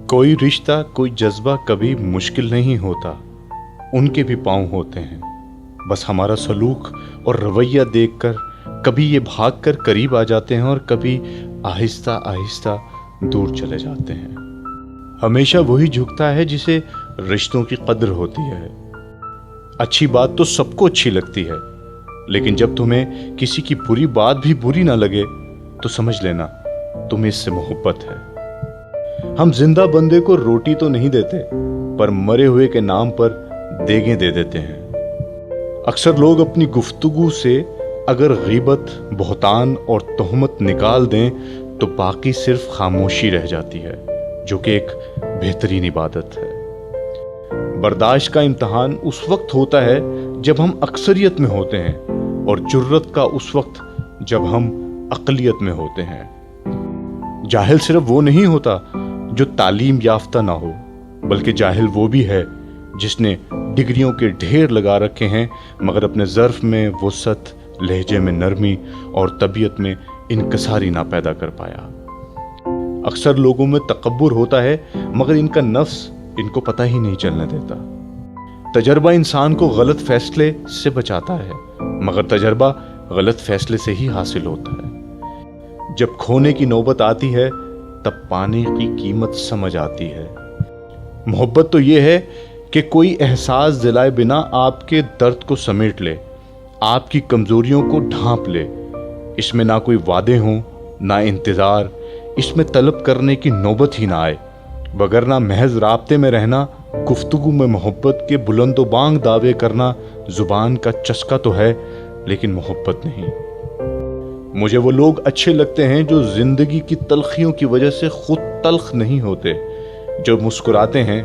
कोई रिश्ता, कोई जज्बा कभी मुश्किल नहीं होता, उनके भी पाँव होते हैं। बस हमारा सलूक और रवैया देखकर कभी ये भागकर करीब आ जाते हैं और कभी आहिस्ता आहिस्ता दूर चले जाते हैं। हमेशा वही झुकता है जिसे रिश्तों की कद्र होती है। अच्छी बात तो सबको अच्छी लगती है, लेकिन जब तुम्हें किसी की बुरी बात भी बुरी ना लगे तो समझ लेना तुम्हें इससे मोहब्बत है। हम जिंदा बंदे को रोटी तो नहीं देते, पर मरे हुए के नाम पर देगें दे देते हैं। अक्सर लोग अपनी गुफ्तगू से अगर गीबत, बहतान और तोहमत निकाल दें तो बाकी सिर्फ खामोशी रह जाती है, जो कि एक बेहतरीन इबादत है। बर्दाश्त का इम्तहान उस वक्त होता है जब हम अक्सरियत में होते हैं, और जुर्रत का उस वक्त जब हम अक़लियत में होते हैं। जाहिल सिर्फ वो नहीं होता जो तालीम याफ्ता ना हो, बल्कि जाहिल वो भी है जिसने डिग्रियों के ढेर लगा रखे हैं मगर अपने ज़र्फ में वुसअत, लहजे में नरमी और तबीयत में इनकसारी ना पैदा कर पाया। अक्सर लोगों में तकब्बुर होता है मगर इनका नफ्स इनको पता ही नहीं चलने देता। तजर्बा इंसान को गलत फैसले से बचाता है, मगर तजर्बा गलत फैसले से ही हासिल होता है। जब खोने की नौबत आती है तब पाने की कीमत समझ आती है। मोहब्बत तो ये है कि कोई एहसास दिलाए बिना आपके दर्द को समेट ले, आपकी कमजोरियों को ढांप ले। इसमें ना कोई वादे हों, ना इंतज़ार, इसमें तलब करने की नौबत ही ना आए, वगरना महज राब्ते में रहना, गुफ्तगू में मोहब्बत के बुलंदोबांग दावे करना जुबान का चस्का तो है, लेकिन मोहब्बत नहीं। मुझे वो लोग अच्छे लगते हैं जो जिंदगी की तलखियों की वजह से खुद तल्ख नहीं होते, जो मुस्कुराते हैं,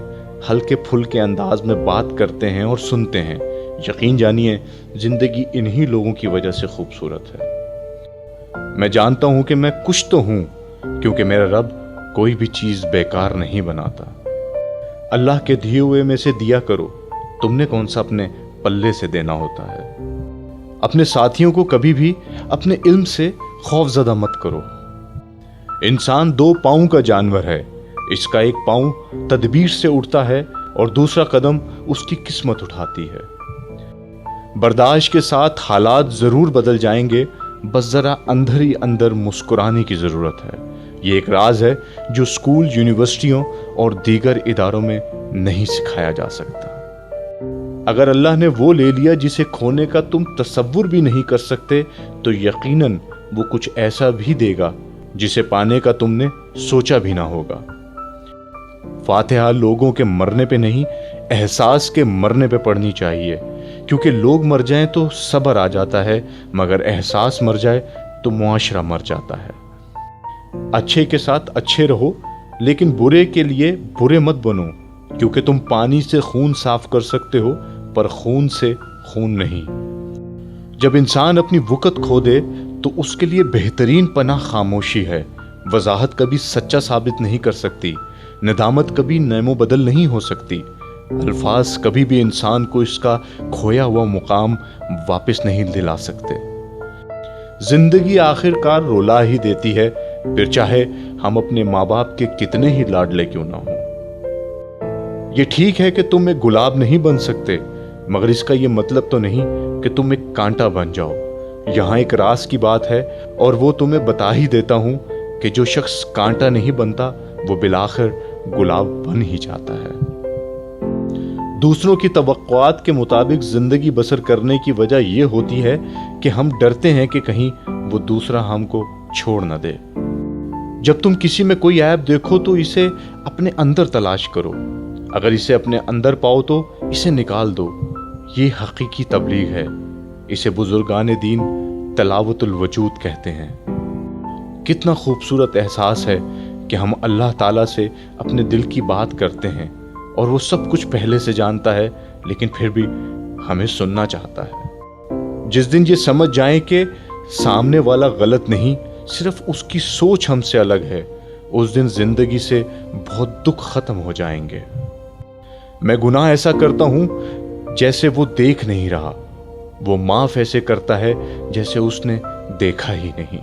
हल्के फुल्के अंदाज में बात करते हैं और सुनते हैं। यकीन जानिए, जिंदगी इन्हीं लोगों की वजह से खूबसूरत है। मैं जानता हूं कि मैं कुछ तो हूं, क्योंकि मेरा रब कोई भी चीज बेकार नहीं बनाता। अल्लाह के दिए हुए में से दिया करो, तुमने कौन सा अपने पल्ले से देना होता है। अपने साथियों को कभी भी अपने इल्म से खौफजदा मत करो। इंसान दो पाँव का जानवर है, इसका एक पाँव तदबीर से उठता है और दूसरा कदम उसकी किस्मत उठाती है। बर्दाश्त के साथ हालात जरूर बदल जाएंगे, बस जरा अंदर ही अंदर मुस्कुराने की जरूरत है। ये एक राज है जो स्कूल, यूनिवर्सिटियों और दीगर इदारों में नहीं सिखाया जा सकता। अगर अल्लाह ने वो ले लिया जिसे खोने का तुम तसव्वुर भी नहीं कर सकते, तो यकीनन वो कुछ ऐसा भी देगा जिसे पाने का तुमने सोचा भी ना होगा। फातिहा लोगों के मरने पे नहीं, एहसास के मरने पे पढ़नी चाहिए, क्योंकि लोग मर जाएं तो सब्र आ जाता है, मगर एहसास मर जाए तो मुआशरा मर जाता है। अच्छे के साथ अच्छे रहो, लेकिन बुरे के लिए बुरे मत बनो, क्योंकि तुम पानी से खून साफ कर सकते हो, पर खून से खून नहीं। जब इंसान अपनी वक़्त खो दे तो उसके लिए बेहतरीन पनाह खामोशी है। वजाहत कभी सच्चा साबित नहीं कर सकती, नदामत कभी नैमो बदल नहीं हो सकती, अल्फाज कभी भी इंसान को इसका खोया हुआ मुकाम वापस नहीं दिला सकते। जिंदगी आखिरकार रुला ही देती है, फिर चाहे हम अपने माँ बाप के कितने ही लाडले क्यों ना हो। ये ठीक है कि तुम एक गुलाब नहीं बन सकते, मगर इसका ये मतलब तो नहीं कि तुम एक कांटा बन जाओ। यहाँ एक राज की बात है, और वो तुम्हें बता ही देता हूँ कि जो शख्स कांटा नहीं बनता वो बिलाखिर गुलाब बन ही जाता है। दूसरों की तवक्कुआत के मुताबिक जिंदगी बसर करने की वजह यह होती है कि हम डरते हैं कि कहीं वो दूसरा हमको छोड़ न दे। जब तुम किसी में कोई ऐब देखो तो इसे अपने अंदर तलाश करो, अगर इसे अपने अंदर पाओ तो इसे निकाल दो। ये हकीकी तबलीग है, इसे बुजुर्गान दीन तलावतुल वजूद कहते हैं। कितना खूबसूरत एहसास है कि हम अल्लाह ताला से अपने दिल की बात करते हैं और वो सब कुछ पहले से जानता है, लेकिन फिर भी हमें सुनना चाहता है। जिस दिन ये समझ जाए कि सामने वाला गलत नहीं, सिर्फ उसकी सोच हमसे अलग है, उस दिन जिंदगी से बहुत दुख खत्म हो जाएंगे। मैं गुनाह ऐसा करता हूं जैसे वो देख नहीं रहा, वो माफ ऐसे करता है जैसे उसने देखा ही नहीं।